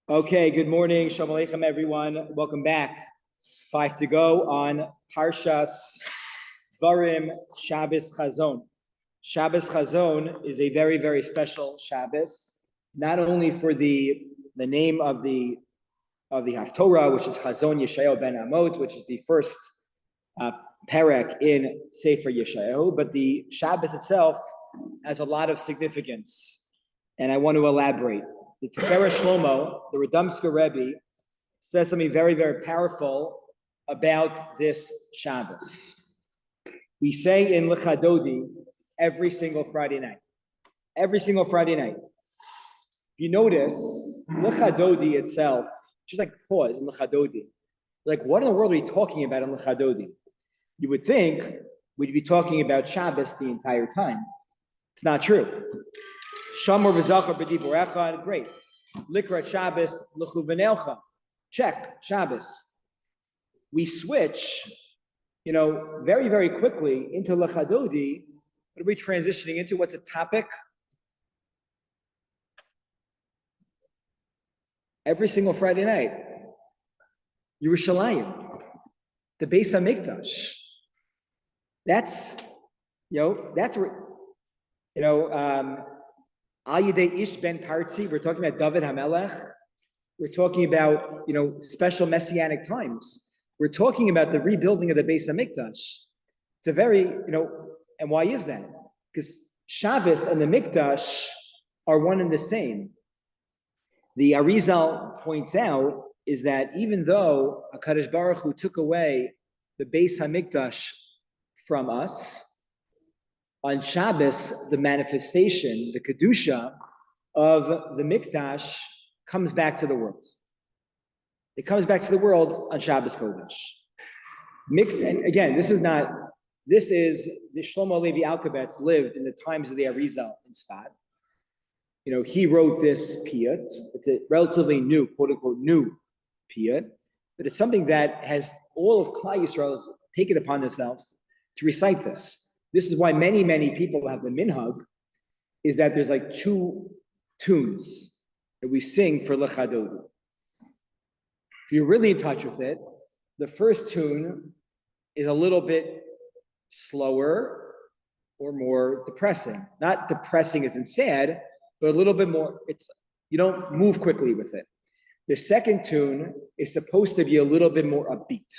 Okay, good morning. Shalom Aleichem, everyone. Welcome back. 5 to go on Parshas Dvarim Shabbos Chazon. Shabbos Chazon is a very, very special Shabbos, not only for the name of the Haftorah, which is Chazon Yeshayahu ben Amot, which is the first perek in Sefer Yeshayahu, but the Shabbos itself has a lot of significance, and I want to elaborate. The Tiferet Shlomo, the Radomsker Rebbe, says something very, very powerful about this Shabbos. We say in Lechadodi every single Friday night. Every single Friday night. If you notice, Lechadodi itself, just like pause in Lechadodi. Like, what in the world are we talking about in Lechadodi? You would think we'd be talking about Shabbos the entire time. It's not true. Shamor v'zachar b'dibur echad, great. Likrat Shabbos l'chu v'neilcha, check, Shabbos. We switch, very, very quickly into Lechadodi. What are we transitioning into? What's a topic? Every single Friday night. Yerushalayim, the Beis HaMikdash. That's Al Yidei Ish Ben Partzi, we're talking about David HaMelech. We're talking about, special messianic times. We're talking about the rebuilding of the Beis HaMikdash. It's a very, and why is that? Because Shabbos and the Mikdash are one and the same. The Arizal points out is that even though HaKadosh Baruch Hu took away the Beis HaMikdash from us, on Shabbos, the manifestation, the Kedusha of the Mikdash comes back to the world. It comes back to the world on Shabbos Kodesh. And again, this is the Shlomo Levi Alkabetz lived in the times of the Arizal in Sfat. He wrote this piyut. It's a relatively new, quote unquote, new piyut, but it's something that has all of Klal Yisrael has taken upon themselves to recite this. This is why many, many people have the minhag, is that there's like two tunes that we sing for Lechadodi. If you're really in touch with it, the first tune is a little bit slower or more depressing. Not depressing as in sad, but a little bit more, you don't move quickly with it. The second tune is supposed to be a little bit more upbeat.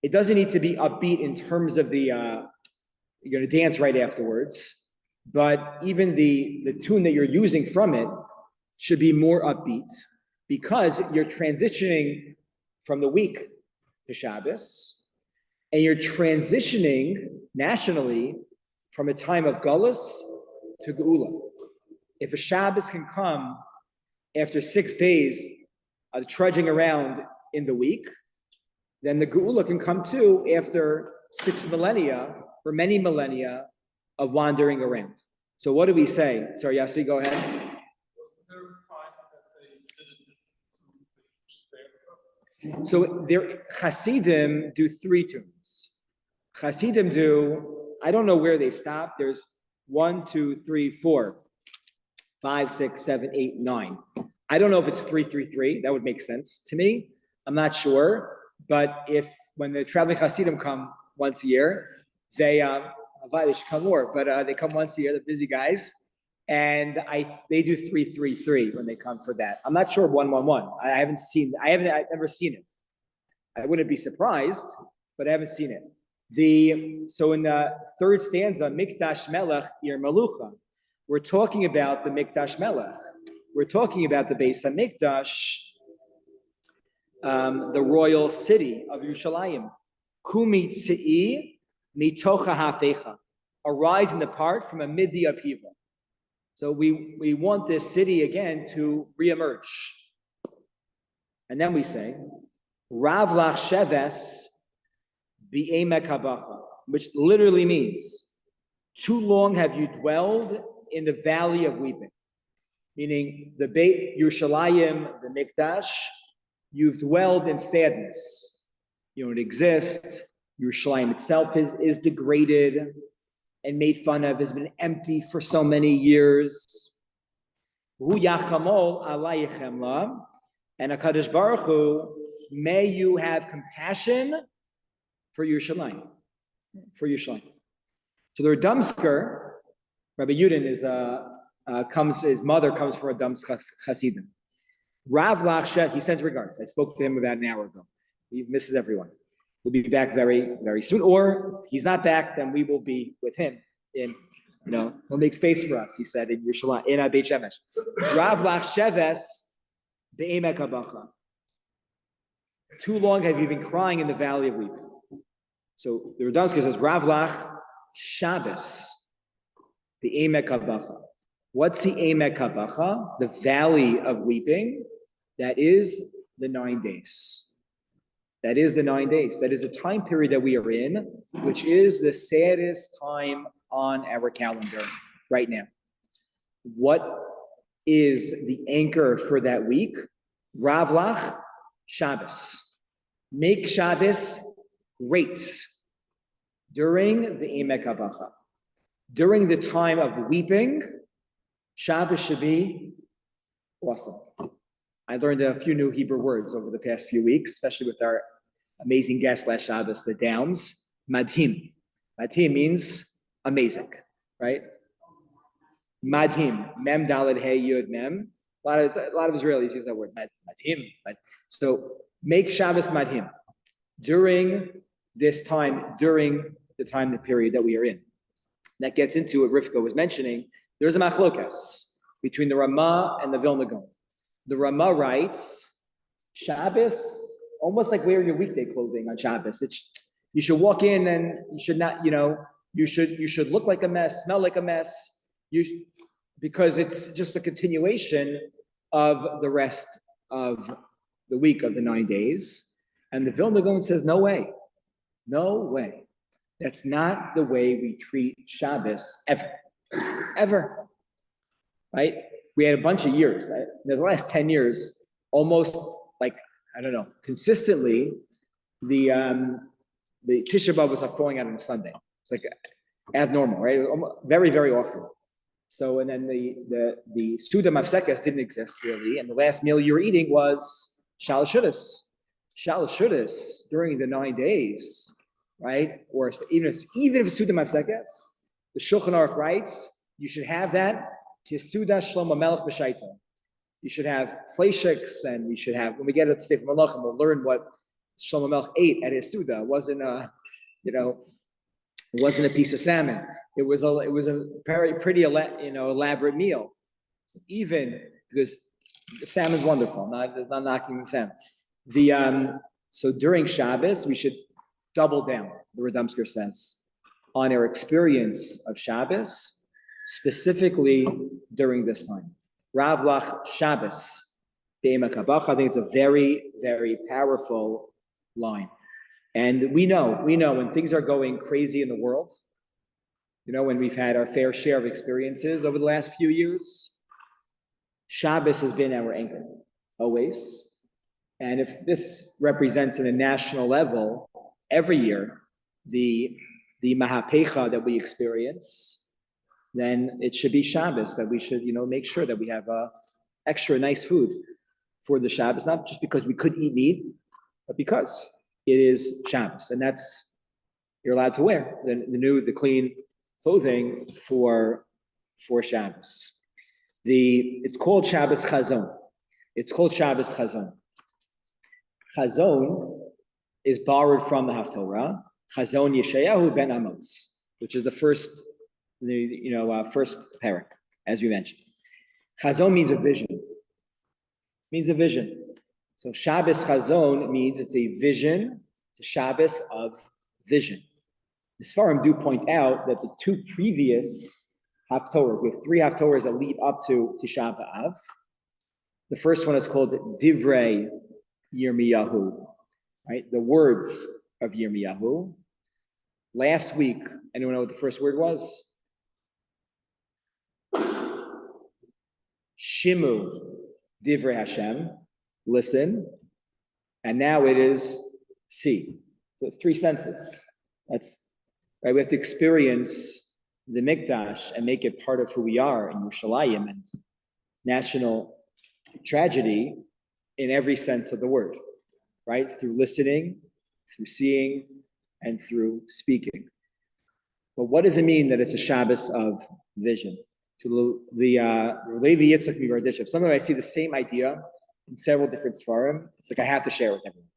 It doesn't need to be upbeat in terms of the you're going to dance right afterwards, but even the tune that you're using from it should be more upbeat because you're transitioning from the week to Shabbos, and you're transitioning nationally from a time of Gullus to Geula. If a Shabbos can come after 6 days of trudging around in the week, then the Geula can come too after 6 millennia, or many millennia of wandering around. So what do we say? Sorry, Yassi, go ahead. So there, Hasidim do 3 tunes. Hasidim do, I don't know where they stop. There's 1, 2, 3, 4, 5, 6, 7, 8, 9. I don't know if it's 3, 3, 3. That would make sense to me. I'm not sure. But when the traveling Hasidim come once a year, they should come more, but they come once a year. They're busy guys, and they do 3, 3, 3 when they come for that. I'm not sure 1, 1, 1. I've never seen it. I wouldn't be surprised, but I haven't seen it. So in the third stanza, Mikdash Melech Ir Malucha, we're talking about the Mikdash Melech. We're talking about the Beis HaMikdash, the royal city of Yerushalayim. Kumi tzei mitocha hafecha, arise and depart from amid the upheaval. So we want this city again to reemerge. And then we say, Rav lach sheves b'emek habacha, which literally means, too long have you dwelled in the valley of weeping. Meaning the Beit Yerushalayim, the Mikdash, you've dwelled in sadness. You don't exist. Yerushalayim itself is degraded and made fun of, has been empty for so many years. Hu yachamol alayichem, and HaKadosh Baruch Hu, may you have compassion for Yerushalayim. For Yerushalayim. So the Radomsker, Rabbi Yudin his mother comes from a Radomsk Hasidim. Rav Lachsha, he sends regards. I spoke to him about an hour ago. He misses everyone. He'll be back very, very soon. Or if he's not back, then we will be with him in, he'll make space for us, he said, in Yerushalayim, in Beit Shemesh. Rav Lachsheves, be'emek habacha. Too long have you been crying in the valley of weeping. So the Radomsker says, Rav Lach Shabbos, the Emek Habacha. What's the Emek Habacha? The valley of weeping. That is the 9 days. That is the 9 days. That is a time period that we are in, which is the saddest time on our calendar right now. What is the anchor for that week? Rav Lach Shabbos. Make Shabbos great during the Emek Habacha. During the time of weeping, Shabbos should be awesome. I learned a few new Hebrew words over the past few weeks, especially with our amazing guest last Shabbos, the Downs. Madhim. Madhim means amazing, right? Madhim. Mem daled hey yud mem. A lot of Israelis use that word, madhim. So make Shabbos madhim during this time, during the period that we are in. That gets into what Rivka was mentioning. There's a machlokas between the Ramah and the Vilna Gaon. The Ramah writes, Shabbos, almost like wearing your weekday clothing on Shabbos. You should walk in and you should not, you should look like a mess, smell like a mess, because it's just a continuation of the rest of the week of the 9 days. And the Vilna Gaon says, no way. No way. That's not the way we treat Shabbos ever. Right? We had a bunch of years. In the last 10 years, almost consistently, the Tisha B'Av was falling out on a Sunday. It's like abnormal, right? Very, very often. So, and then the Suda Mafsekes didn't exist really, and the last meal you were eating was Shal Shudas. Shal Shudas during the 9 days, right? Or even if Suda Mafsekes, the Shulchan Aruch writes, you should have that Tisuda Shlomo Melech B'Shaiton. You should have fleishiks, and we should have, when we get to the Sefer Malachim, we'll learn what Shlomo Melech ate at his Suda. It wasn't it wasn't a piece of salmon. It was a very pretty elaborate meal. Even because the salmon's wonderful, not knocking the salmon. So during Shabbos, we should double down, the Radomsker says, on our experience of Shabbos, specifically during this time. Rav Lach Shabbos, Be'emek Habacha. I think it's a very, very powerful line. And we know when things are going crazy in the world, when we've had our fair share of experiences over the last few years, Shabbos has been our anchor, always. And if this represents at a national level, every year, the Mahapecha that we experience, then it should be Shabbos, that we should, make sure that we have extra nice food for the Shabbos, not just because we could eat meat, but because it is Shabbos, and that's, you're allowed to wear the clean clothing for Shabbos. It's called Shabbos Chazon. It's called Shabbos Chazon. Chazon is borrowed from the Haftorah. Chazon Yeshayahu ben Amos, which is the first parak, as we mentioned. Chazon means a vision. So Shabbos Chazon means it's a vision, it's a Shabbos of vision. The Sfarim do point out that the two previous Haftorahs, we have 3 Haftorahs that lead up to Tisha B'Av. The first one is called Divrei Yirmiyahu, right? The words of Yirmiyahu. Last week, anyone know what the first word was? Shimu Divrei Hashem. Listen, and now it is see. So 3 senses. That's right. We have to experience the Mikdash and make it part of who we are in Yerushalayim, and national tragedy in every sense of the word, right? Through listening, through seeing, and through speaking. But what does it mean that it's a Shabbos of vision? To the Levi Yitzchak Mivardishev. Sometimes I see the same idea in several different Sfarim. It's like I have to share with everyone.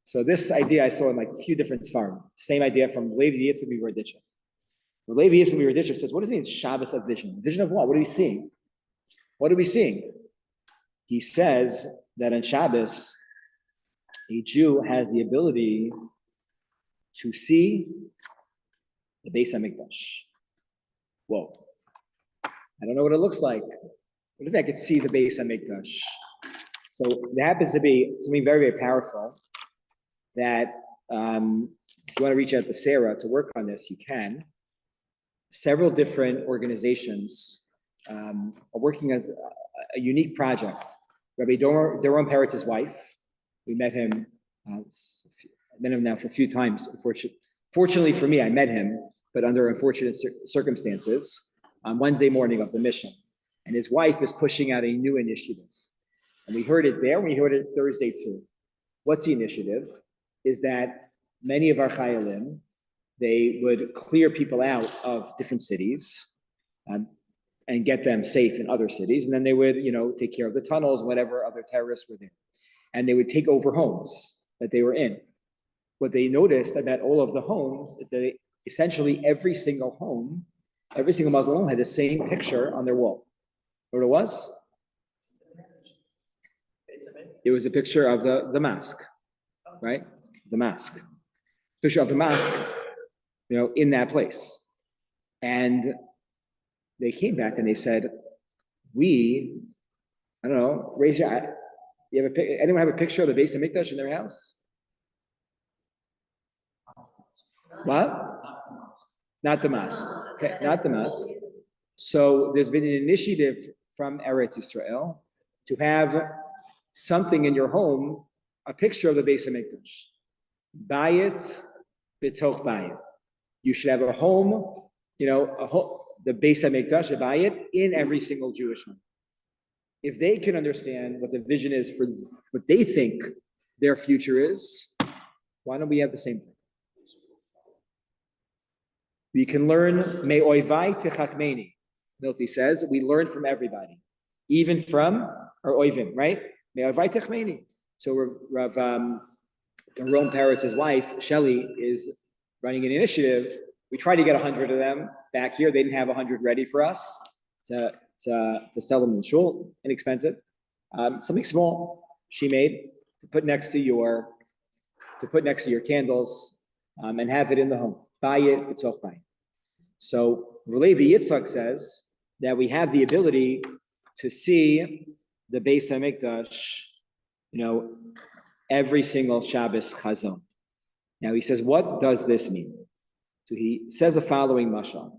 So this idea I saw in like a few different Sfarim. Same idea from Levi Yitzchak Mivardishev. Levi Yitzchak Mivardishev says, what does it mean Shabbos of vision? Vision of what? What are we seeing? What are we seeing? He says that on Shabbos, a Jew has the ability to see the Beis HaMikdash. Whoa. I don't know what it looks like. What if I could see the Beis HaMikdash? So there happens to be something very, very powerful that if you want to reach out to Sarah to work on this, you can. Several different organizations are working as a unique project. Rabbi Doron Peretz's wife, we met him, I met him now for a few times. Fortunately for me, I met him, but under unfortunate circumstances on Wednesday morning of the mission. And his wife is pushing out a new initiative. And we heard it there, we heard it Thursday too. What's the initiative? Is that many of our chayalim, they would clear people out of different cities and get them safe in other cities. And then they would, take care of the tunnels, whatever other terrorists were there. And they would take over homes that they were in. What they noticed about all of the homes, that essentially every single Muslim home had the same picture on their wall. What it was? It was a picture of the mosque, right? The mosque. Picture of the mosque, in that place. And they came back and they said, I don't know, raise your eye. Anyone have a picture of the Beis HaMikdash in their house? What? Not the mosque. Okay, not the mosque. So there's been an initiative from Eretz Israel to have something in your home, a picture of the Beis HaMikdash. Bayit b'toch bayit. You should have a home, the Beis HaMikdash, a bayit, in every single Jewish home. If they can understand what the vision is for what they think their future is, why don't we have the same thing? We can learn, me oivai techachmeni. Milti says, we learn from everybody, even from our oivim, right? Me oivai techachmeni. So Rav Doron Peretz's wife, Shelley, is running an initiative. We tried to get 100 of them back here. They didn't have 100 ready for us to sell them in shul, inexpensive. Something small she made to put next to your candles and have it in the home. Buy it, it's off by. So Levi Yitzchak says that we have the ability to see the Beis HaMikdash, every single Shabbos Chazon. Now he says, what does this mean? So he says the following mashal,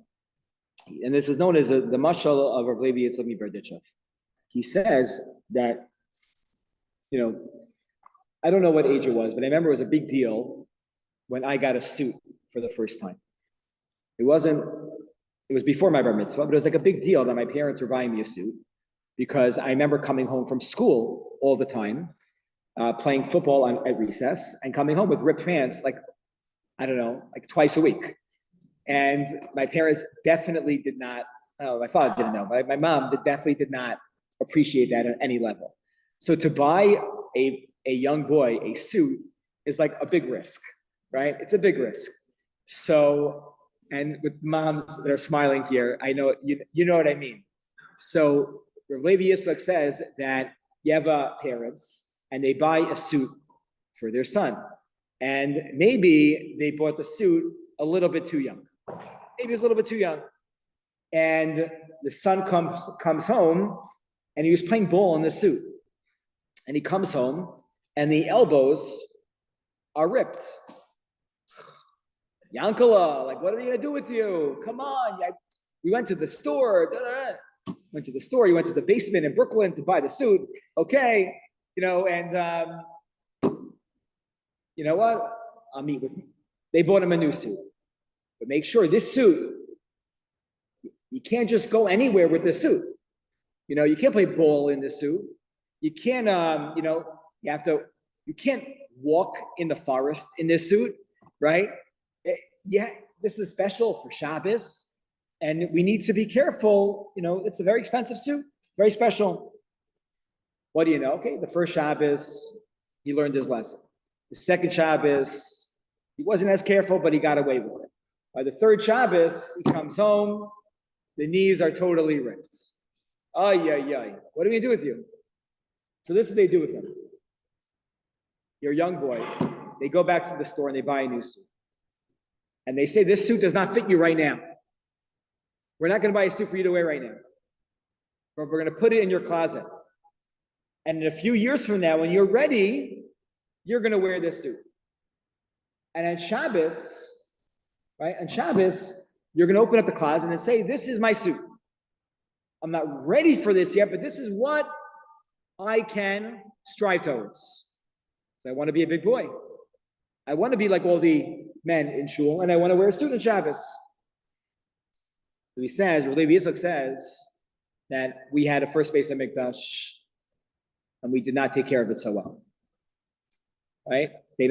and this is known as the mashal of Rav Levi Yitzchak Miberditchev. He says that, I don't know what age it was, but I remember it was a big deal when I got a suit for the first time. It was before my bar mitzvah, but it was like a big deal that my parents were buying me a suit, because I remember coming home from school all the time, playing football at recess, and coming home with ripped pants, like twice a week. And my parents definitely did not, my father didn't know, but my mom definitely did not appreciate that at any level. So to buy a young boy a suit is like a big risk, right? It's a big risk. So, and with moms that are smiling here, I know, you know what I mean. So Rav Levi Yitzchak says that you have parents and they buy a suit for their son. And maybe they bought the suit a little bit too young. Maybe it's a little bit too young. And the son comes home and he was playing ball in the suit. And he comes home and the elbows are ripped. Yankala, like, what are we going to do with you? Come on. We went to the store. Went to the store. You went to the basement in Brooklyn to buy the suit. Okay. And you know what? I'll meet with you. They bought him a new suit. But make sure this suit, you can't just go anywhere with this suit. You can't play ball in this suit. You can't, you can't walk in the forest in this suit, right? Yeah, this is special for Shabbos, and we need to be careful. It's a very expensive suit, very special. What do you know? Okay, the first Shabbos, he learned his lesson. The second Shabbos, he wasn't as careful, but he got away with it. By the third Shabbos, he comes home, the knees are totally ripped. Ay, ay, ay. What do we do with you? So this is what they do with him. You're a young boy. They go back to the store and they buy a new suit. And they say, this suit does not fit you right now. We're not going to buy a suit for you to wear right now. But we're going to put it in your closet. And in a few years from now, when you're ready, you're going to wear this suit. And on Shabbos, right? On Shabbos, you're going to open up the closet and say, this is my suit. I'm not ready for this yet, but this is what I can strive towards. So I want to be a big boy. I want to be like all the men in shul, and I want to wear a suit on Shabbos. So he says, Rabbi Yitzchak says that we had a first base of Mikdash, and we did not take care of it so well. Right? It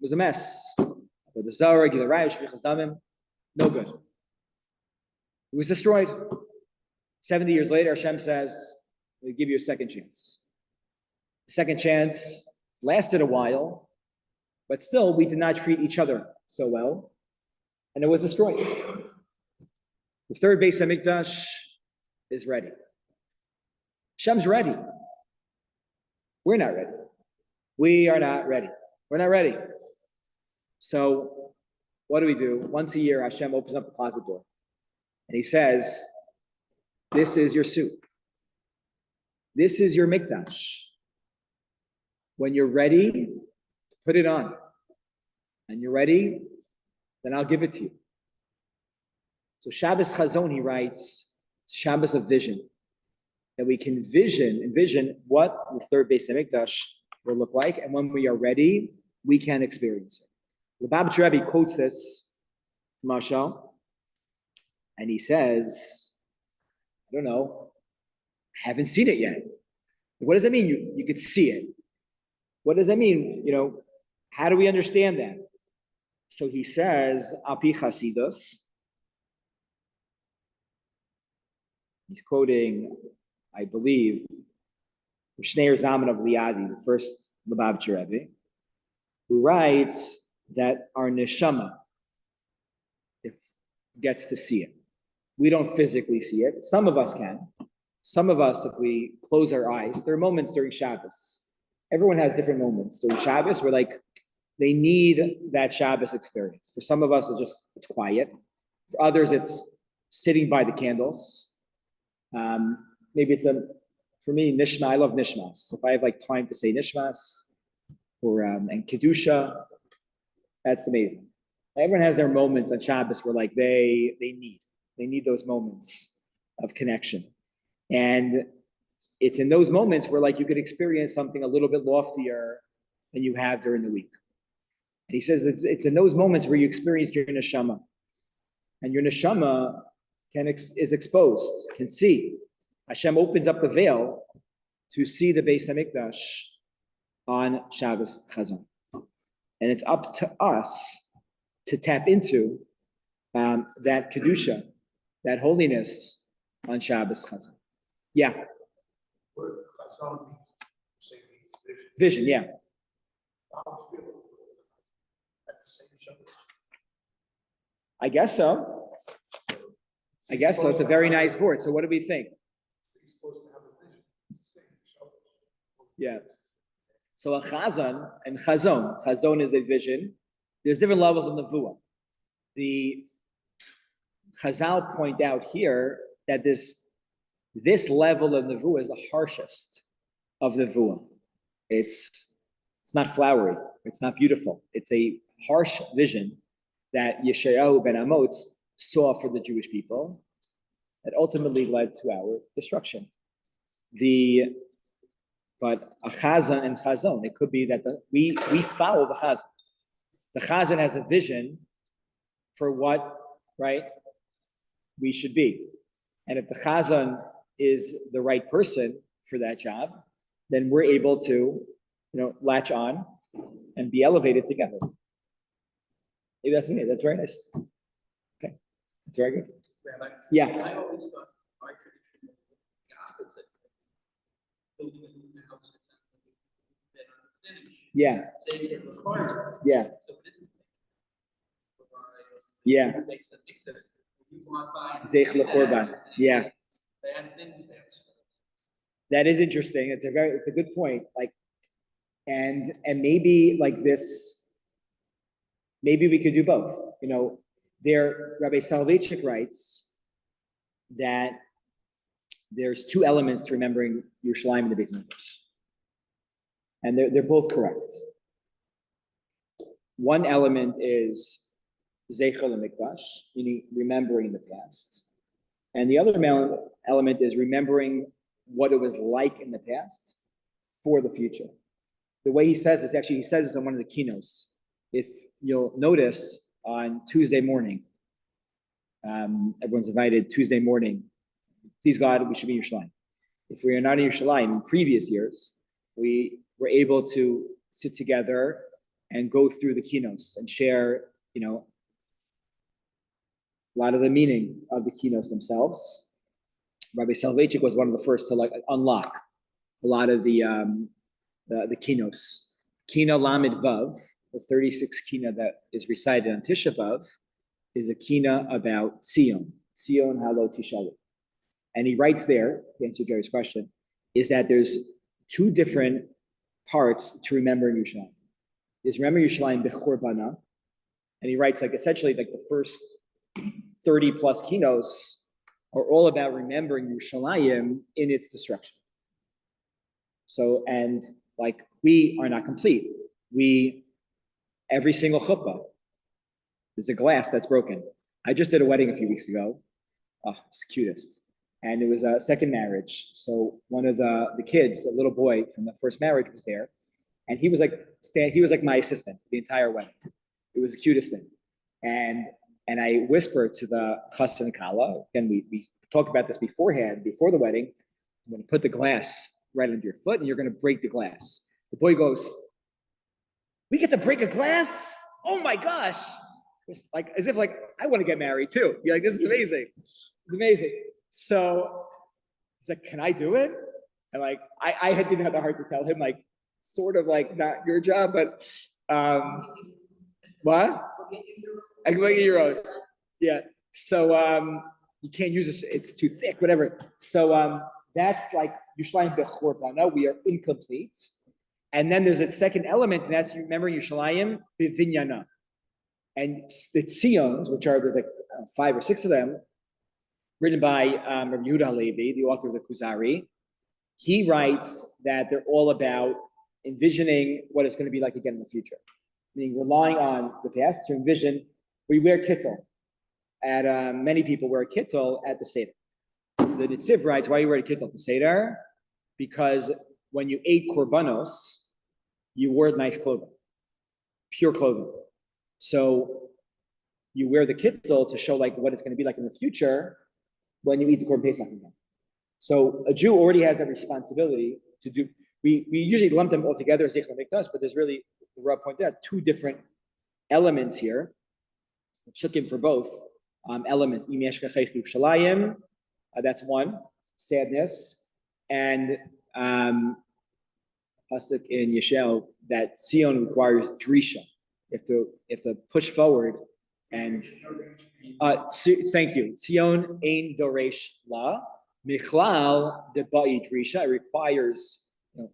was a mess. No good. It was destroyed. 70 years later, Hashem says, we'll give you a second chance. The second chance lasted a while, but still we did not treat each other so well, and it was destroyed. The third base of Mikdash is ready. Hashem's ready. We're not ready. We are not ready. We're not ready. So what do? Once a year, Hashem opens up the closet door, and he says, this is your suit. This is your Mikdash. When you're ready, put it on. And you're ready, then I'll give it to you. So Shabbos Chazon, he writes, Shabbos of vision. That we can envision what the third base of Mikdash will look like. And when we are ready, we can experience it. The Rabbi quotes this, Mashal, and he says, I don't know, I haven't seen it yet. What does that mean? You could see it. What does that mean? How do we understand that? So he says, Api Chasidus. He's quoting, I believe, Shneir Zaman of Liadi, the first Lubavitcher Rebbe, who writes that our neshama gets to see it. We don't physically see it. Some of us can. Some of us, if we close our eyes, there are moments during Shabbos. Everyone has different moments during Shabbos where they need that Shabbos experience. For some of us, it's quiet. For others, it's sitting by the candles. Maybe for me, Nishma, I love Nishmas. If I have time to say Nishmas and Kedusha, that's amazing. Everyone has their moments on Shabbos where they need those moments of connection. And it's in those moments where you could experience something a little bit loftier than you have during the week. And he says it's in those moments where you experience your neshama. And your neshama is exposed, can see. Hashem opens up the veil to see the Beis HaMikdash on Shabbos Chazon. And it's up to us to tap into that Kedusha, that holiness on Shabbos Chazon. Yeah. Vision, yeah. I guess so. It's a very nice word. So what do we think? Yeah. So a chazan and chazon. Chazon is a vision. There's different levels of nevuah. The Chazal point out here that this level of nevuah is the harshest of nevuah. It's not flowery. It's not beautiful. It's a harsh vision that Yeshayahu ben Amos saw for the Jewish people that ultimately led to our destruction. But a chazan and chazon, it could be that we follow the chazan. The chazan has a vision for what, right, we should be. And if the chazan is the right person for that job, then we're able to, latch on and be elevated together. Maybe that's me. That's very nice. Okay, that's very good. Rabbi, Yeah. I always thought our tradition was the opposite. Building a house is then unfinished. Yeah. Saving it requires. Yeah. So it isn't. Yeah. It makes the thing that you walk by and Zeich see that, l'korban. Yeah. bad things happen. That is interesting. It's a good point. Like, and maybe like this, maybe we could do both. Rabbi Soloveitchik writes that there's two elements to remembering Yerushalayim and the Beis Mikdash, and they're both correct. One element is Zeichel Mikdash, meaning remembering the past, and the other element is remembering what it was like in the past for the future. The way he says this, actually, he says this on one of the keynotes. If you'll notice, on Tuesday morning, everyone's invited Tuesday morning. Please God, we should be in Yerushalayim. If we are not in Yerushalayim in previous years, we were able to sit together and go through the keynotes and share, a lot of the meaning of the keynotes themselves. Rabbi Soloveitchik was one of the first to unlock a lot of the keynotes. Kina Lamed Vav, the 36 kina that is recited on Tisha B'Av, is a kina about Sion Halo Tishalu. And he writes there, to answer Gary's question, is that there's two different parts to remember in Yerushalayim. There's remember Yerushalayim B'Chorbana, and he writes essentially the first 30 plus kinos are all about remembering Yerushalayim in its destruction. So, and we are not complete. Every single chuppah, there's a glass that's broken. I just did a wedding a few weeks ago. Oh, it's the cutest. And it was a second marriage. So one of the kids, a little boy from the first marriage, was there. And he was like my assistant the entire wedding. It was the cutest thing. And I whispered to the chas and kala, and we talked about this beforehand, before the wedding. I'm going to put the glass right under your foot, and you're going to break the glass. The boy goes, "We get to break a glass? Oh my gosh!" It's as if I want to get married too. You're like, this is amazing. It's amazing. So he's like, "Can I do it?" And I didn't have the heart to tell him, sort of not your job, but what? I can make it your own. Yeah. So you can't use it, it's too thick, whatever. So that's Yerushalayim B'Chorbana, we are incomplete. And then there's a second element, and that's remembering Yerushalayim B'Vinyana. And the Tzion's, which are, there's 5 or 6 of them, written by Rabbi Yehuda Halevi, the author of the Kuzari. He writes that they're all about envisioning what it's going to be like again in the future. Meaning relying on the past to envision. We wear kittel. Many people wear kittel at the Seder. The Nitziv writes, why do you wear a kittel at the Seder? Because when you ate korbanos, you wore nice clothing, pure clothing. So you wear the kittel to show what it's going to be like in the future when you eat the Korban Pesach again. So a Jew already has that responsibility to do. We usually lump them all together as Zeich Mikdash, but there's really, the Rav pointed out, 2 different elements here. Psukim for both elements. That's one, sadness, and pasuk in Yeshel that Sion requires drisha. You have to push forward and thank you. Sion ein doresh la michlal debai drisha. It requires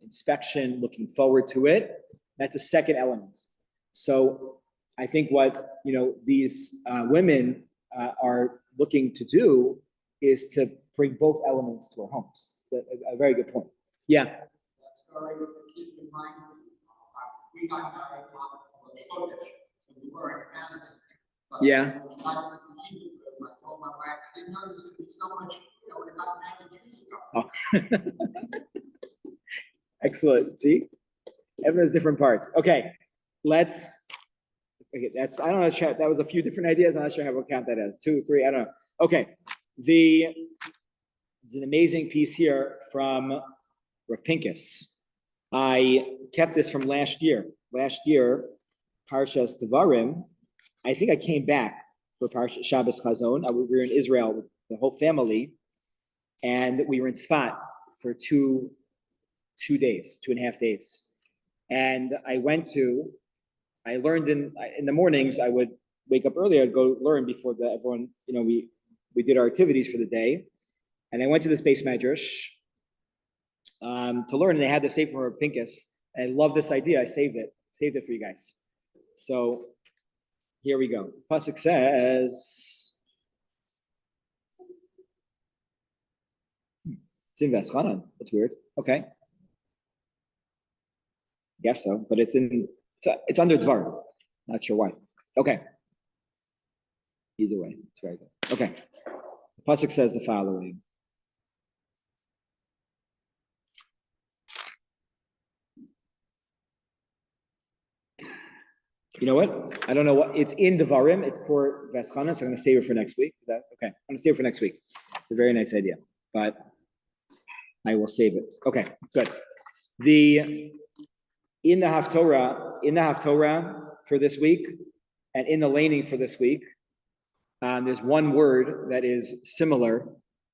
inspection, looking forward to it. That's a second element. So I think what these women are looking to do is to bring both elements to our homes. A very good point. Yeah. That's very good to keep in mind. We got married on Shodesh, so we weren't fasting. Yeah. When we got into the evening room, I told my wife, I didn't know there's going to be so much food. I would have gotten married years ago. Oh. Excellent. See, everyone has different parts. Okay, that's, I don't know, that was a few different ideas. I'm not sure how we'll count that as 2, 3, I don't know. Okay, There's an amazing piece here from Rav Pincus. I kept this from last year. Last year, Parshas Devarim, I think I came back for Parshas Shabbos Chazon. We were in Israel with the whole family, and we were in Tzfat for two days, 2.5 days. And I learned in the mornings, I would wake up early, I'd go learn before everyone, we did our activities for the day. And I went to this base medrash to learn, and they had the Sefer from Pincus. And I love this idea. I saved it for you guys. So here we go. Pasuk says, it's in Veschanan. That's weird. Okay. Guess so, but it's under Dvar. Not sure why. Okay. Either way, it's very good. Okay. The pasuk says the following. You know what? I don't know what it's in Devarim. It's for Veschanan, so I'm going to save it for next week. Is that okay? I'm going to save it for next week. It's a very nice idea, but I will save it. Okay, good. In the Haftorah for this week, and in the laning for this week, there's one word that is similar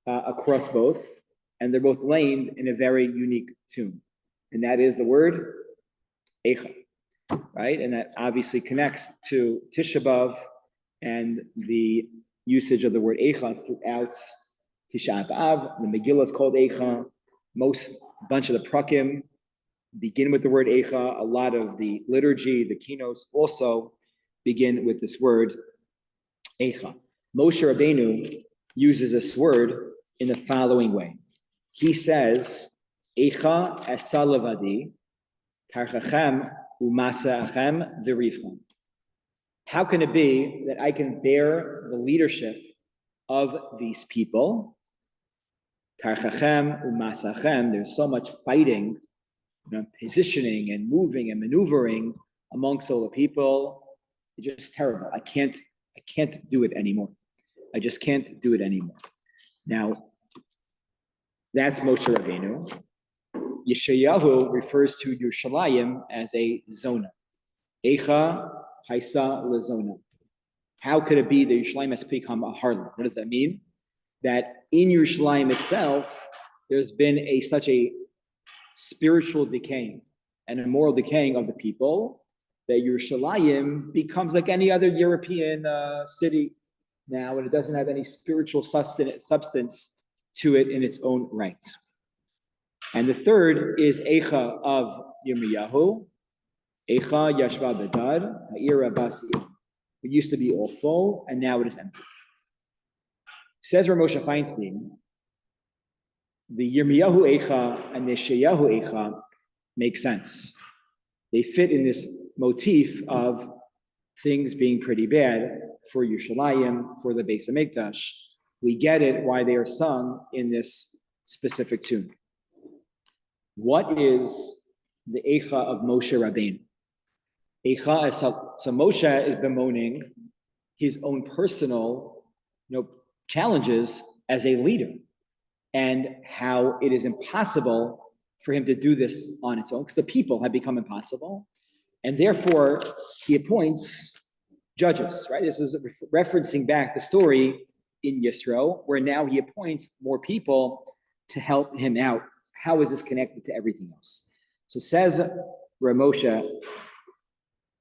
across both, and they're both laned in a very unique tune, and that is the word Eicha, right? And that obviously connects to Tisha B'Av and the usage of the word Eicha throughout Tisha B'Av. The Megillah is called Eicha. Bunch of the Prakim begin with the word Eicha. A lot of the liturgy, the keynotes also begin with this word Eicha. Moshe Rabbeinu uses this word in the following way. He says, Eicha esa levadi, tarchachem umasa achem v'rivchem. How can it be that I can bear the leadership of these people? Tarchachem umasa achem. There's so much fighting, positioning and moving and maneuvering amongst all the people. It's just terrible. I can't do it anymore. I just can't do it anymore. Now, that's Moshe Rabbeinu. Yeshayahu refers to Yerushalayim as a zona. Eicha haisa lezona. How could it be that Yerushalayim has become a harlot? What does that mean? That in Yerushalayim itself, there's been such a spiritual decaying and a moral decaying of the people that Yerushalayim becomes like any other European city now, and it doesn't have any spiritual substance to it in its own right. And the third is Eicha of Yirmiyahu. Eicha Yashva Bedad, Ha'ira Basi. It used to be all full, and now it is empty. Says Ramosha Feinstein, the Yirmiyahu Eicha and the Sheyahu Eicha make sense. They fit in this motif of things being pretty bad for Yerushalayim, for the Beis HaMikdash. We get it why they are sung in this specific tune. What is the Eicha of Moshe Rabbeinu? Eicha is, so Moshe is bemoaning his own personal challenges as a leader and how it is impossible for him to do this on its own because the people have become impossible. And therefore, he appoints judges, right? This is referencing back the story in Yisro, where now he appoints more people to help him out. How is this connected to everything else? So says Ramosha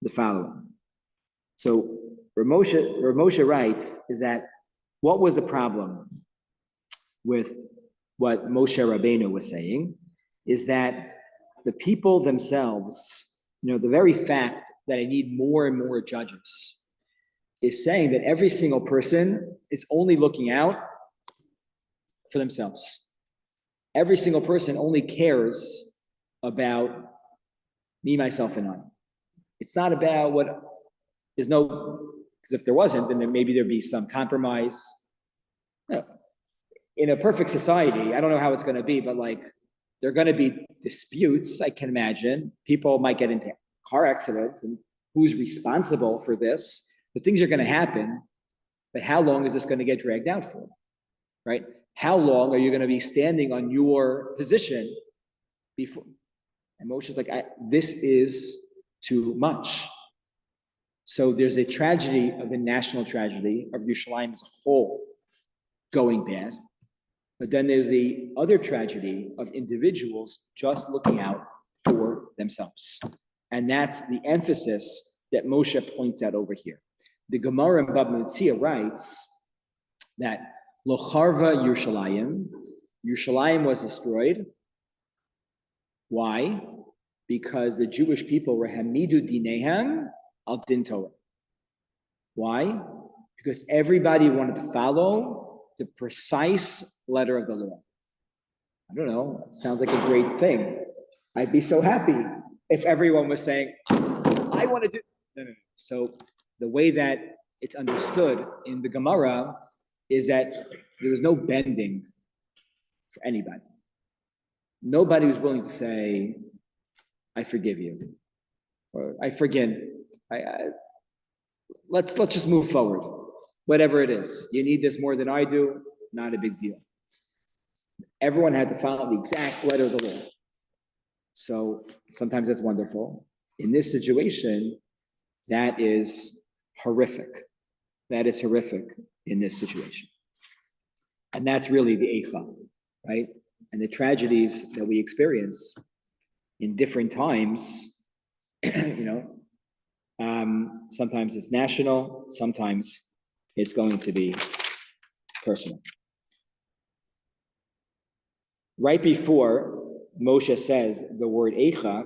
the following. So Ramosha writes is that what was the problem with what Moshe Rabbeinu was saying is that the people themselves, the very fact that I need more and more judges is saying that every single person is only looking out for themselves. Every single person only cares about me, myself, and I. It's not about because if there wasn't, then maybe there'd be some compromise. In a perfect society, I don't know how it's going to be, but there are going to be disputes, I can imagine. People might get into car accidents, and who's responsible for this? But things are going to happen, but how long is this going to get dragged out for, right? How long are you going to be standing on your position before? And Moshe's like, this is too much. So there's a tragedy of the national tragedy of Yerushalayim as a whole going bad. But then there's the other tragedy of individuals just looking out for themselves. And that's the emphasis that Moshe points out over here. The Gemara in Bab Metzia writes that Lo Charva Yerushalayim, Yerushalayim was destroyed. Why? Because the Jewish people were Hamidu Dinehem al Din Torah. Why? Because everybody wanted to follow the precise letter of the law. I don't know, it sounds like a great thing. I'd be so happy if everyone was saying, I want to do. No. So the way that it's understood in the Gemara is that there was no bending for anybody. Nobody was willing to say, I forgive you, or I forgive. Let's just move forward. Whatever it is, you need this more than I do, not a big deal. Everyone had to follow the exact letter of the law. So sometimes that's wonderful. In this situation, that is horrific. That is horrific in this situation. And that's really the Eicha, right? And the tragedies that we experience in different times, sometimes it's national, sometimes it's going to be personal. Right before Moshe says the word Eicha,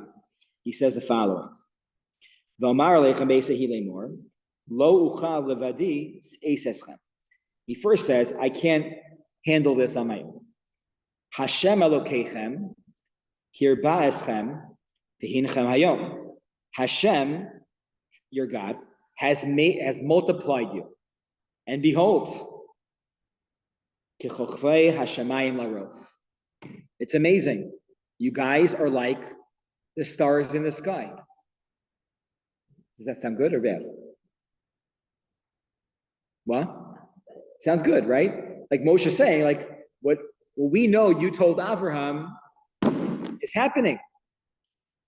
he says the following. He first says, I can't handle this on my own. Hashem Elokeichem, Kirba Eschem, V'hinchem Hayom. Hashem, your God, has multiplied you. And behold, Kichochvei Hashemayim Larof. It's amazing. You guys are like the stars in the sky. Does that sound good or bad? What? Sounds good, right? Like Moshe saying, like what we know you told Avraham is happening.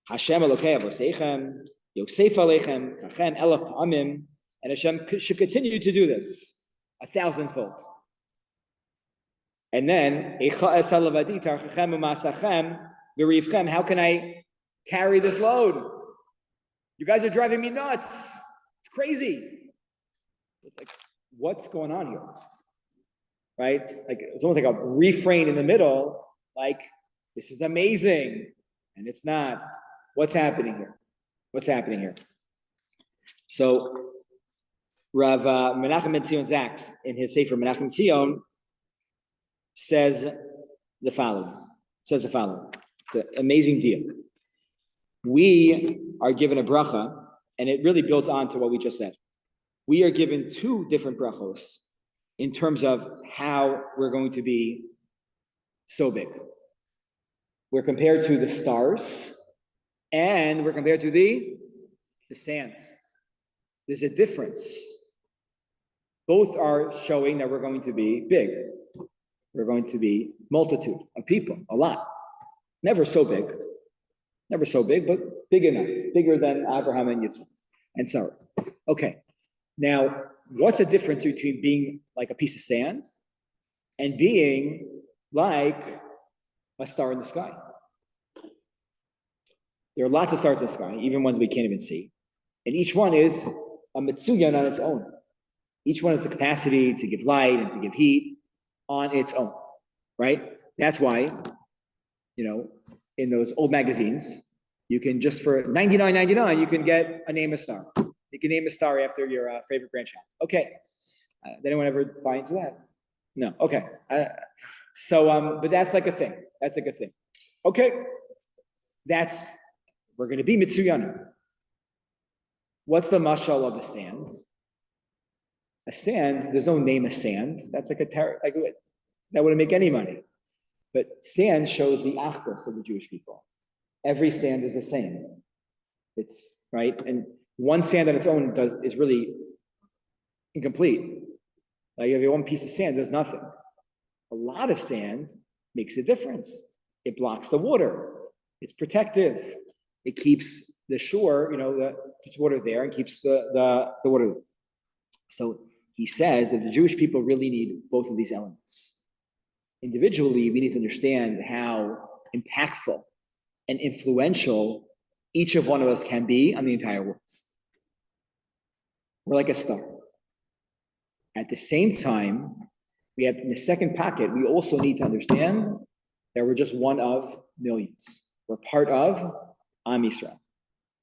Hashem Elokei Avoseichem, Yosef Aleichem, Kachem Elaf Pa'amim, and Hashem should continue to do this 1,000-fold. And then, how can I carry this load? You guys are driving me nuts. It's crazy. It's like, what's going on here? Right? Like it's almost like a refrain in the middle, like, this is amazing. And it's not. What's happening here? What's happening here? So Rav Menachem ben Zion Zaks, in his Sefer Menachem Zion, says the following. It's an amazing deal. We are given a bracha, and it really builds on to what we just said. We are given two different brachos in terms of how we're going to be so big. We're compared to the stars, and we're compared to the sand. There's a difference. Both are showing that we're going to be big. We're going to be multitude of people, a lot. Never so big, but big enough, bigger than Abraham and Yitzchak and Sarah. Okay, now what's the difference between being like a piece of sand and being like a star in the sky? There are lots of stars in the sky, even ones we can't even see. And each one is a mitzuyan on its own. Each one has the capacity to give light and to give heat on its own, right? That's why, in those old magazines, you can just for $99.99, you can get a name a star. You can name a star after your favorite grandchild. Okay. Did anyone ever buy into that? No. Okay. But that's like a thing. That's like a thing. Okay. We're going to be Mitsuyanim. What's the mashal of a sand? A sand, there's no name of sand. That's like that wouldn't make any money. But sand shows the achdos of the Jewish people. Every sand is the same. It's right, and one sand on its own is really incomplete. Like if you have one piece of sand, there's nothing. A lot of sand makes a difference. It blocks the water. It's protective. It keeps the shore, keeps water there and keeps the water. So he says that the Jewish people really need both of these elements. Individually, we need to understand how impactful and influential each of one of us can be on the entire world. We're like a star. At the same time, we have in the second pocket, we also need to understand that we're just one of millions. We're part of Am Yisrael.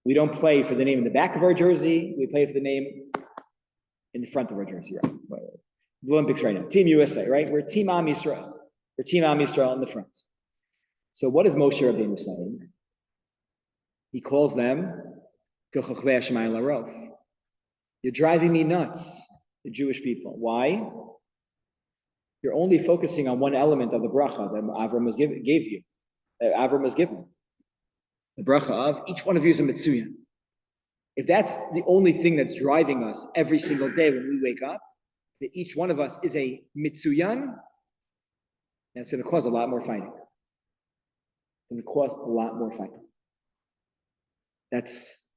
We don't play for the name in the back of our jersey. We play for the name in the front of our jersey, right? The Olympics right now, Team USA, right? We're Team Am Yisrael. We're Team Am Yisrael in the front. So what is Moshe Rabbeinu saying? He calls them, you're driving me nuts, the Jewish people. Why? You're only focusing on one element of the bracha that Avram gave you, that Avram was given. The bracha of each one of you is a mitzuyan. If that's the only thing that's driving us every single day when we wake up, that each one of us is a mitzuyan, that's going to cause a lot more fighting. It's going to cause a lot more fighting. That's,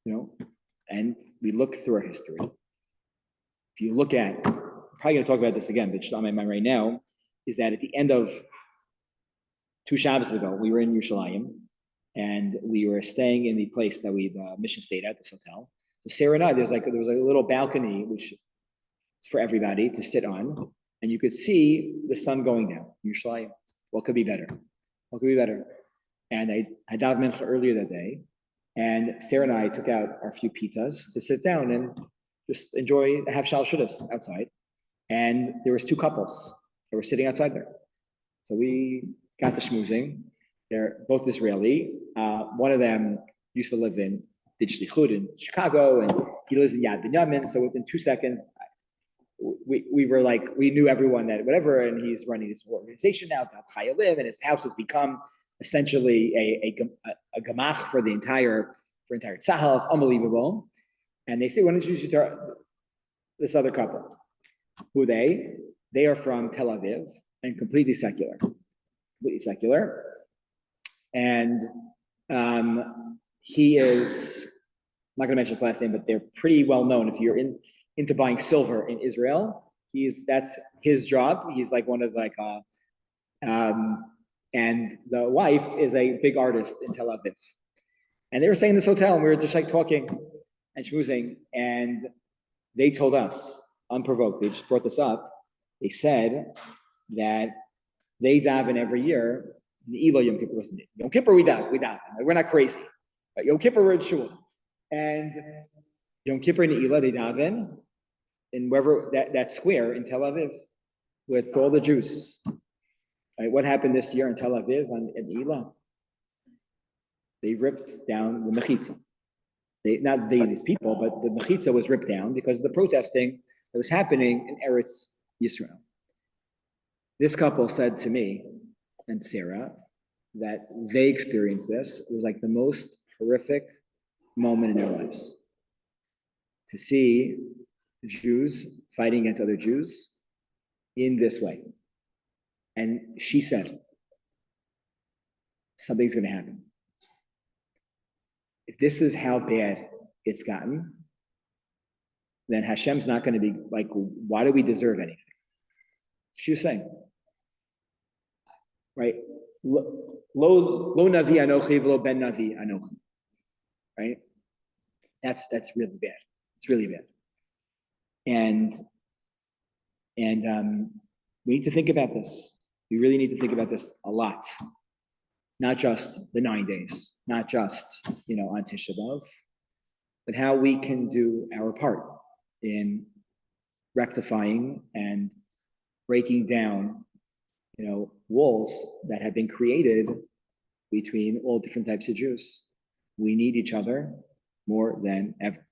and we look through our history. If you look at, I'm probably going to talk about this again, but just on my mind right now, is that at the end of 2 Shabbos ago, we were in Yerushalayim, and we were staying in the place that we mission stayed at, this hotel. So Sarah and I, there was a little balcony, which is for everybody to sit on, and you could see the sun going down in Yerushalayim. What could be better? What could be better? And I davened mincha earlier that day, and Sarah and I took out our few pitas to sit down and just enjoy, have shal shudas outside. And there was 2 couples that were sitting outside there. So we got the schmoozing. They're both Israeli. One of them used to live did shlichut in Chicago, and he lives in Yad Binyamin. So within 2 seconds, we were like, we knew everyone that whatever, and he's running this organization now, Chayalim, and his house has become essentially a gamach for entire tzahal. It's unbelievable. And they say, why don't you introduce you to this other couple? Who are they? They are from Tel Aviv and completely secular. And he is, I'm not going to mention his last name, but they're pretty well known. If you're into buying silver in Israel, that's his job. He's like one of and the wife is a big artist in Tel Aviv. And they were staying in this hotel, and we were just like talking and schmoozing, and they told us, unprovoked, they just brought this up. They said that they daven every year. Yom Kippur wasn't it? Yom Kippur we daven. We're not crazy. But Yom Kippur we're in shul. And Yom Kippur and Ne'ilah, they daven in wherever that square in Tel Aviv with all the Jews. Right, what happened this year in Tel Aviv in Ne'ilah? They ripped down the mechitza. These people, but the mechitza was ripped down because of the protesting that was happening in Eretz Yisrael. This couple said to me and Sarah that they experienced this. It was like the most horrific moment in their lives. To see Jews fighting against other Jews in this way. And she said, something's going to happen. If this is how bad it's gotten, then Hashem's not going to be like, why do we deserve anything? She was saying, right? Lo navi anochi v'lo ben navi anochi. Right? That's really bad. It's really bad. And we need to think about this. We really need to think about this a lot. Not just the 9 days, not just, on Tisha B'Av, but how we can do our part in rectifying and breaking down, walls that have been created between all different types of Jews. We need each other more than ever.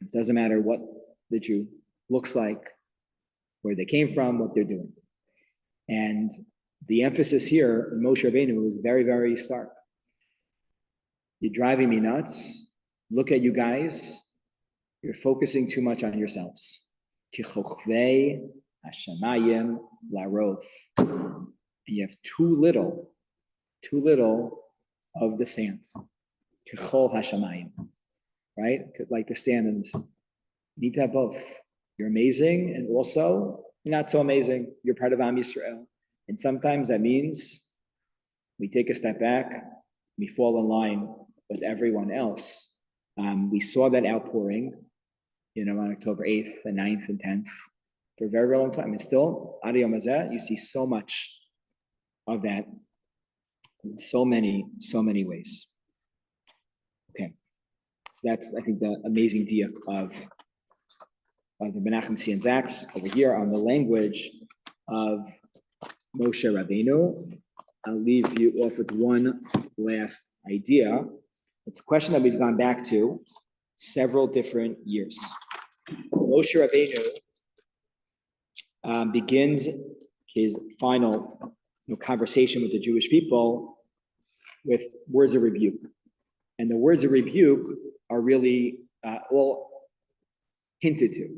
It doesn't matter what the Jew looks like, where they came from, what they're doing. And the emphasis here in Moshe Rabbeinu was very, very stark. You're driving me nuts. Look at you guys. You're focusing too much on yourselves. Hashemayim larof. And you have too little of the sand. Kechol hashemayim, right? Like the sand in the sea. You need to have both. You're amazing, and also you're not so amazing. You're part of Am Yisrael. And sometimes that means we take a step back, we fall in line with everyone else. We saw that outpouring, on October 8th and 9th and 10th for a very, very long time. And still, Adi Yom Hazeh, you see so much of that in so many ways. Okay. So that's, I think, the amazing diak of the Menachem Sion Zaks over here on the language of Moshe Rabbeinu. I'll leave you off with one last idea. It's a question that we've gone back to several different years. Moshe Rabbeinu begins his final conversation with the Jewish people with words of rebuke. And the words of rebuke are really all hinted to.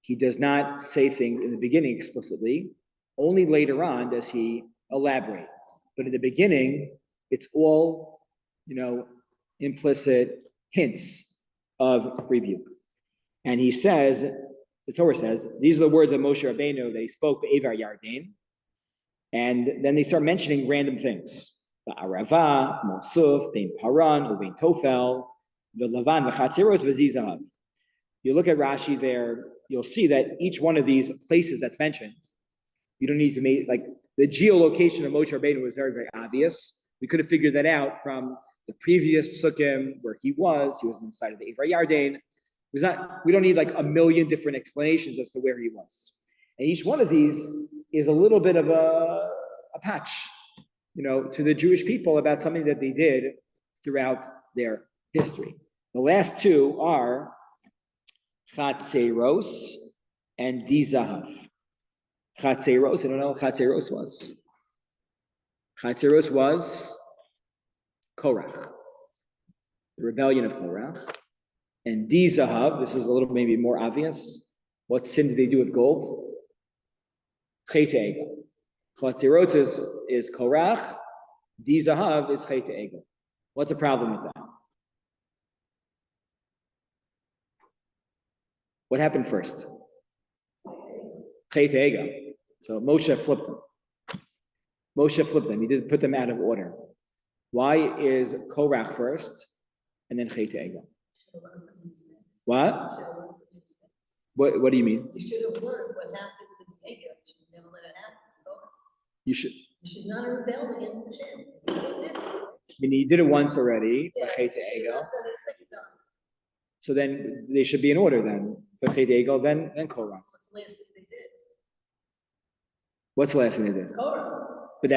He does not say things in the beginning explicitly. Only later on does he elaborate. But in the beginning, it's all, implicit hints of rebuke. And he says, the Torah says, these are the words of Moshe Rabbeinu that he spoke Evar Yarden. And then they start mentioning random things. The Arava, Mosuf, Bein Paran, Uvein Tofel, the Lavan, V'chatzeros, V'zizahav. You look at Rashi there, you'll see that each one of these places that's mentioned, you don't need to make, like, the geolocation of Moshe Rabbeinu was very, very obvious. We could have figured that out from the previous psukim where he was on the side of the Evar Yarden. We don't need like a million different explanations as to where he was. And each one of these is a little bit of a patch, to the Jewish people about something that they did throughout their history. The last two are Chatzeros and Dizahav. Chatzeros, I don't know what Chatzeros was. Chatzeros was Korach, the rebellion of Korach. And Dizahav, this is a little maybe more obvious. What sin did they do with gold? Chet Egel. Chatzeros is Korach. Dizahav is Chet Egel. What's the problem with that? What happened first? Chet Egel. So Moshe flipped them. He did put them out of order. Why is Korach first and then Chet Egel? What? What do you mean? You should have learned what happened with Egel. You should never let it happen. You should not have rebelled against Hashem. You did this. I mean, he did it once already, Yes, Chet you should Egel. not done it a second time. So then they should be in order then. Chet Egel, then Korach. What's the last thing they did? What's the last thing they did? Korah. But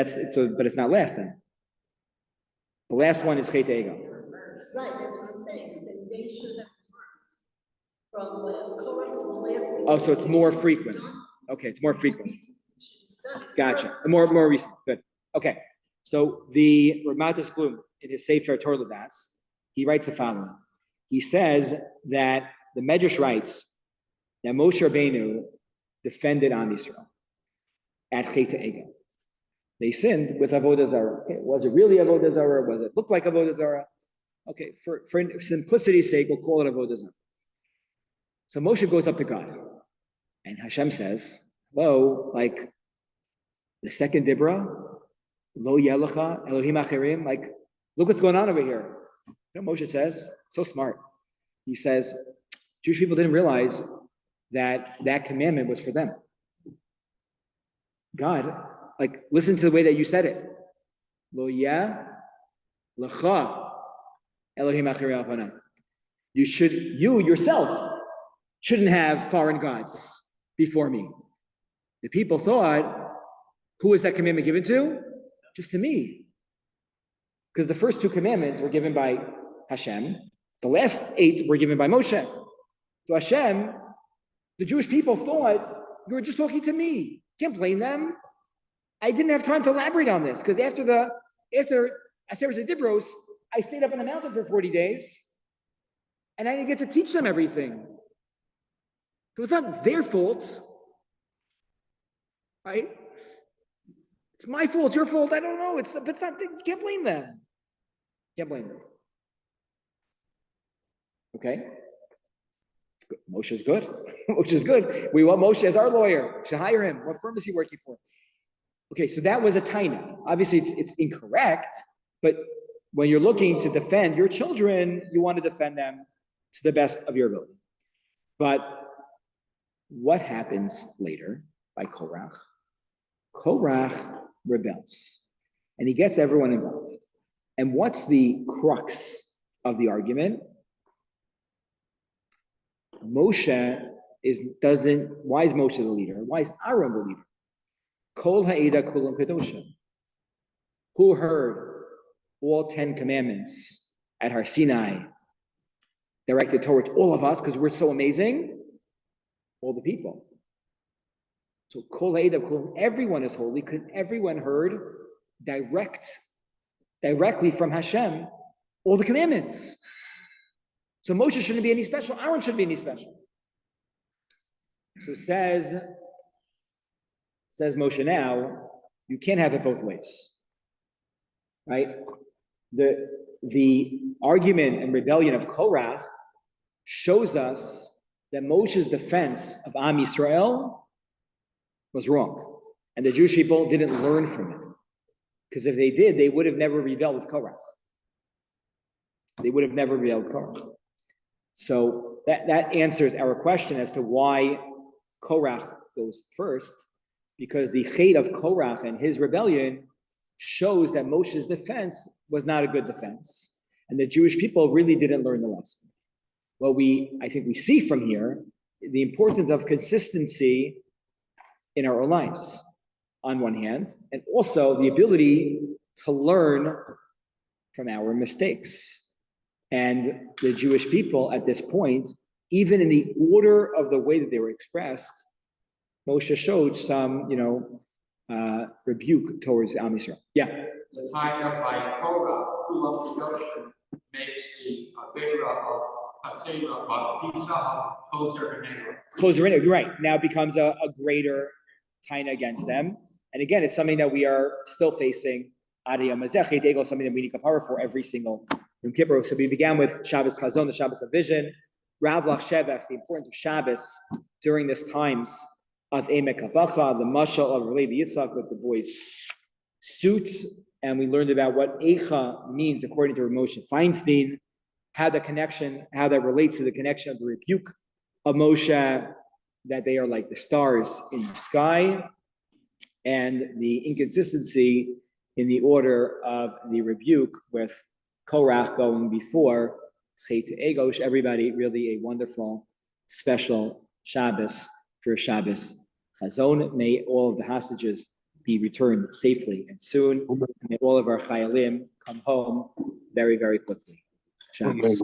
it's not last then. The last one is Chet Egel. Right, that's what I'm saying. I'm saying they should have learned from whatever Korah was the last thing. Oh, so it's more frequent. Okay, it's more frequent. Gotcha. More recent. Good. Okay. So the Ramatis Bloom in his Sefer Torah Ladas, he writes the following. He says that the Medrash writes that Moshe Rabbeinu defended Am Yisrael at Chet Egel. They sinned with Avodah Zarah. Okay, was it really Avodah Zarah? Was it look like Avodah Zarah? Okay, for simplicity's sake, we'll call it Avodah Zarah. So Moshe goes up to God, and Hashem says, "Hello, like the second Dibra, Lo Yelecha Elohim Acherim. Like, look what's going on over here." Moshe says, so smart. He says, Jewish people didn't realize that commandment was for them. God, like, listen to the way that you said it. Lo Yelecha Elohim Acherim Alpana. You yourself shouldn't have foreign gods before me. The people thought, who was that commandment given to? Just to me. Because the first two commandments were given by Hashem. The last 8 were given by Moshe. To Hashem, the Jewish people thought, you were just talking to me. Can't blame them. I didn't have time to elaborate on this, because after Aseret Dibros, I stayed up on the mountain for 40 days, and I didn't get to teach them everything. So it's not their fault. right? It's my fault, your fault, I don't know. It's not, you can't blame them. Can't blame them. Okay? It's good. Moshe's good. Moshe's good. We want Moshe as our lawyer. We should hire him. What firm is he working for? Okay, so that was a taina. Obviously, it's incorrect, but when you're looking to defend your children, you want to defend them to the best of your ability. But what happens later by Korach? Korach rebels, and he gets everyone involved. And what's the crux of the argument? Moshe why is Moshe the leader? Why is Aaron the leader? Kol ha'eda kulam kadosha. Who heard all 10 commandments at Har Sinai directed towards all of us because we're so amazing? All the people. So kol ha'eda kulam, everyone is holy because everyone heard directly from Hashem all the commandments. So Moshe shouldn't be any special. Aaron shouldn't be any special. So says Moshe, now you can't have it both ways, right? The argument and rebellion of Korach shows us that Moshe's defense of Am Yisrael was wrong, and the Jewish people didn't learn from it, because if they did, they would have never rebelled with Korach. They would have never rebelled with Korach. So that answers our question as to why Korach goes first, because the hate of Korach and his rebellion shows that Moshe's defense was not a good defense, and the Jewish people really didn't learn the lesson. Well, I think we see from here the importance of consistency in our own lives, on one hand, and also the ability to learn from our mistakes. And the Jewish people at this point, even in the order of the way that they were expressed, Moshe showed some, rebuke towards Am Yisrael. Yeah. The time of by Korah, Kulam Kedoshim, makes the Avera of Hatzera of Tisha closer in. Right. Now it becomes a greater taina against them. And again, it's something that we are still facing. Something that we need kapara for every single Yom Kippur. So we began with Shabbos Chazon, the Shabbos of Vision, Rav Lach Shevach, the importance of Shabbos during this times of Emek Habacha, the mashal of Rabbi Yitzchak with the boys' suits, and we learned about what Eicha means according to Moshe Feinstein, how that relates to the connection of the rebuke of Moshe, that they are like the stars in the sky, and the inconsistency in the order of the rebuke with Korach going before Chet Ego. Wish everybody really a wonderful, special Shabbos for Shabbos Chazon. May all of the hostages be returned safely and soon. May all of our Chayalim come home very, very quickly. Shabbos.